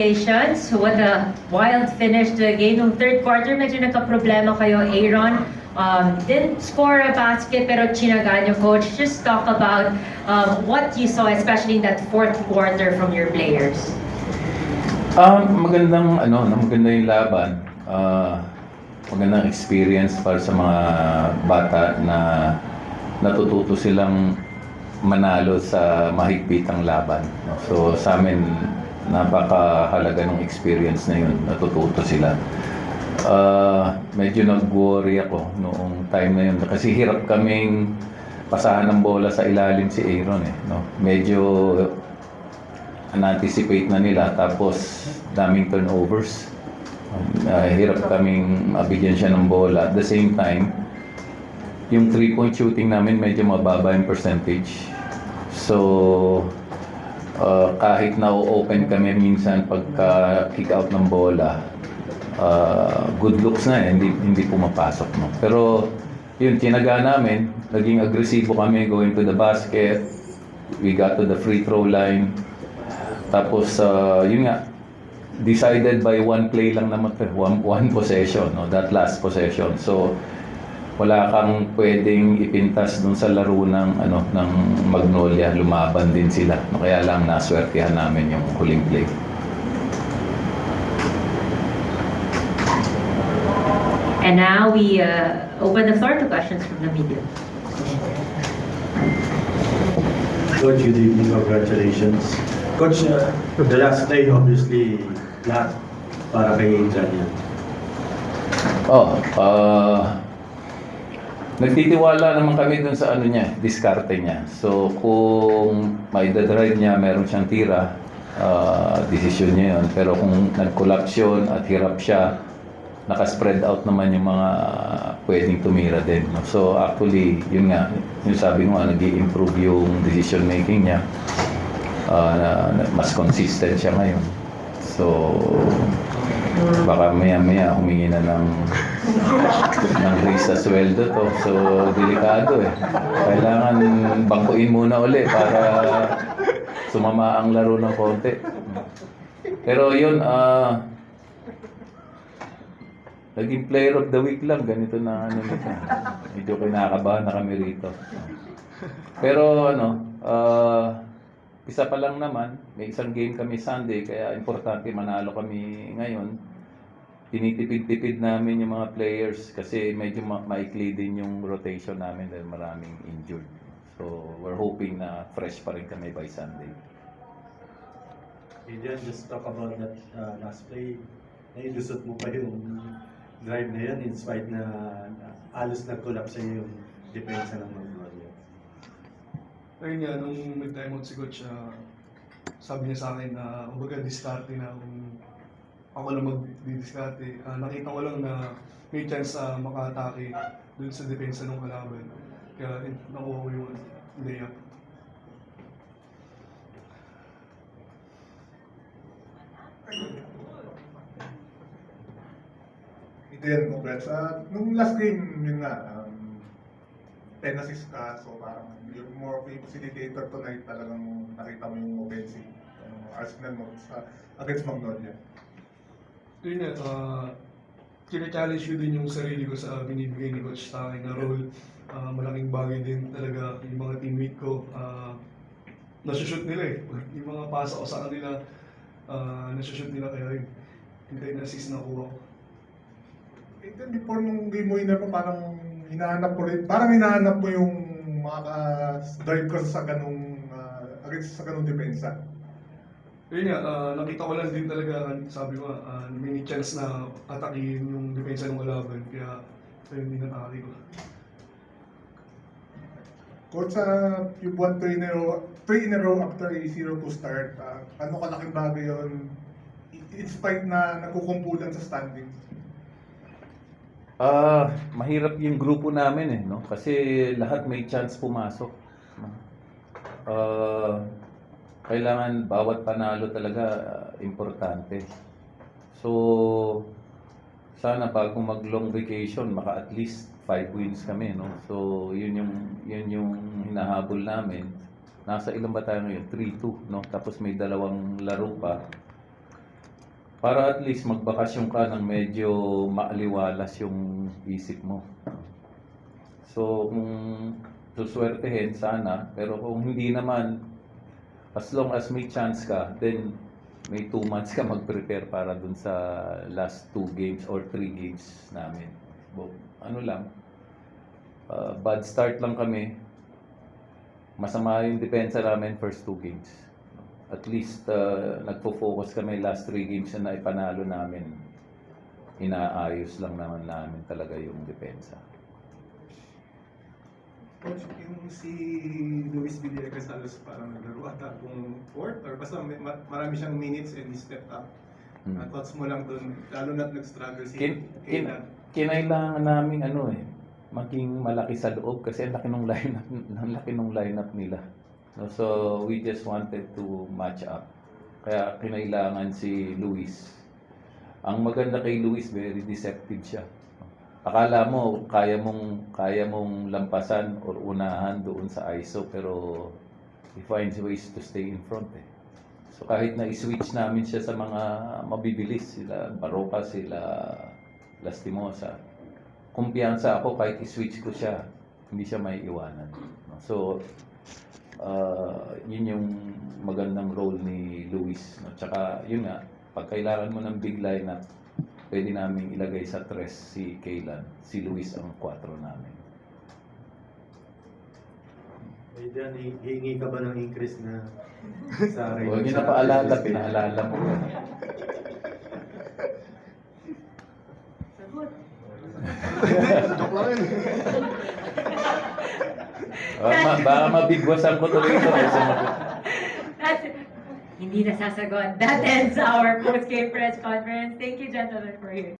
Congratulations. What a wild finish to the game. Nung third quarter, medyo nagka-problema kayo, Aaron. Didn't score a basket, pero chinaga nyo, Coach. Just talk about what you saw, especially in that fourth quarter from your players. Maganda yung laban. Magandang experience para sa mga bata na natututo silang manalo sa mahigpitang laban. So sa amin, napakahalaga ng experience na yun. Natututo sila. Medyo nag-worry ako noong time na yun. Kasi hirap kaming pasahan ng bola sa ilalim si Aaron. Medyo anticipate na nila. Tapos daming turnovers. Hirap kaming mabigyan siya ng bola. At the same time, yung 3-point shooting namin medyo mababa yung percentage. So, kahit na-open kami minsan pagka kick out ng bola, good looks na hindi pumapasok. Pero yun, tinaga namin, naging agresibo kami going to the basket, we got to the free throw line, tapos yun nga, decided by one play lang naman, one possession, that last possession. So wala kang pwedeng ipintas dun sa laro ng Magnolia, lumaban din sila. Kaya lang naswertihan namin yung huling play. And now we open the floor to questions from the media. Coach, good evening. Congratulations. Coach, the last play, obviously, lahat para kay Adrian yan. Nagtitiwala naman kami dun sa diskarte niya. So kung may drive niya, meron siyang tira, desisyon niya yun. Pero kung nag-collapse yun at hirap siya, naka-spread out naman yung mga pwedeng tumira din. So actually, yun nga, yung sabi ko nag-i-improve yung decision making niya. Mas consistent siya ngayon. So baka maya-maya humingi na ng raise sa sweldo to. So delikado Kailangan bangkuin muna uli para sumama ang laro ng konti. Pero yun, naging player of the week lang. Ganito na nito. Medyo kinakabahan na kami rito. Pero isa pa lang naman, may isang game kami Sunday, kaya importante manalo kami ngayon. Tinitipid-tipid namin yung mga players kasi medyo maikli din yung rotation namin dahil maraming injured. So we're hoping na fresh pa rin kami by Sunday. Adrian, just talk about that last play. Nailusot mo pa yung drive na yun in spite na alos nag-collapse sa'yo yung depensa ng Magnolia. Ayun nga, nung nag-time out si Coach, sabi niya sa akin na kumbaga diskarte na kung ako lang mag-diskarte. Nakita ko lang na may chance maka-atake dun sa depensa ng kalaban. Kaya nakuha ko yung layup. Then, congrats. Nung last game, yun nga, 10 assists ka, so parang you're more of a facilitator tonight, talagang nakita mo yung offensive arsenal mo against Magnolia. Yun nga, kina-challenge ko din yung sarili ko sa binibigay ni Coach sa akin na role. Malaking bagay din talaga yung mga teammate ko. Nasushoot nila yung mga pasa ko sa kanila, nasushoot nila kaya yung 10 assists na kuha ko. And then before nung game winner mo, parang hinahanap mo yung drive ko sa ganung against sa ganung depensa. Yun nga, nakita ko lang din talaga, sabi ko, may chance na atakihin yung depensa ng kalaban, kaya ayun din natake ko. Coach, you've won 3 in a row after a 0-2 start. Ano kalaking bagay yun? In spite na nagkukumpulan sa standings. Mahirap yung grupo namin kasi lahat may chance pumasok. Kailangan bawat panalo talaga importante. So sana pag mag-long vacation maka at least 5 wins kami So yun yung hinahabol namin. Nasa ilang ba tayo ngayon? 3-2 Tapos may dalawang laro pa. Para at least magbakasyon ka ng medyo maaliwalas yung isip mo. So, kung suswertehin, sana. Pero kung hindi naman, as long as may chance ka, then may 2 months ka mag-prepare para dun sa last 2 games or 3 games namin. Ano lang, bad start lang kami. Masama yung depensa namin first 2 games. At least nagpo-focus kami last 3 games na ipanalo namin. Inaayos lang naman namin talaga yung depensa. Coach, yung si Luis Villegas halos parang naglaro ata kung fourth or basta marami siyang minutes and he stepped up. Thoughts mo lang doon, lalo na't nag-struggle si Kailan. Kinailangan namin maging malaki sa loob kasi ang laki nung lineup nila. So we just wanted to match up. Kaya kinailangan si Luis. Ang maganda kay Luis, very deceptive siya. Akala mo kaya mong lampasan or unahan doon sa ISO, pero he finds ways to stay in front eh. So kahit na i-switch namin siya sa mga mabibilis, sila Baroka, sila Lastimosa, kumpiyansa ako kahit i-switch ko siya, hindi siya may iwanan. So yun yung magandang role ni Luis. Tsaka yun nga, pag kailangan mo ng big lineup, pwede namin ilagay sa 3 si Kailan, si Luis ang 4 namin. Adrian, hihingi ka ba ng increase na sa rate? Huwag niyo na paalala, pinaalala mo. Joke lang yun. Baka mabigwasan ko tuloy ito. That's, hindi nasasagot. That ends our post-game press conference. Thank you, gentlemen, for here.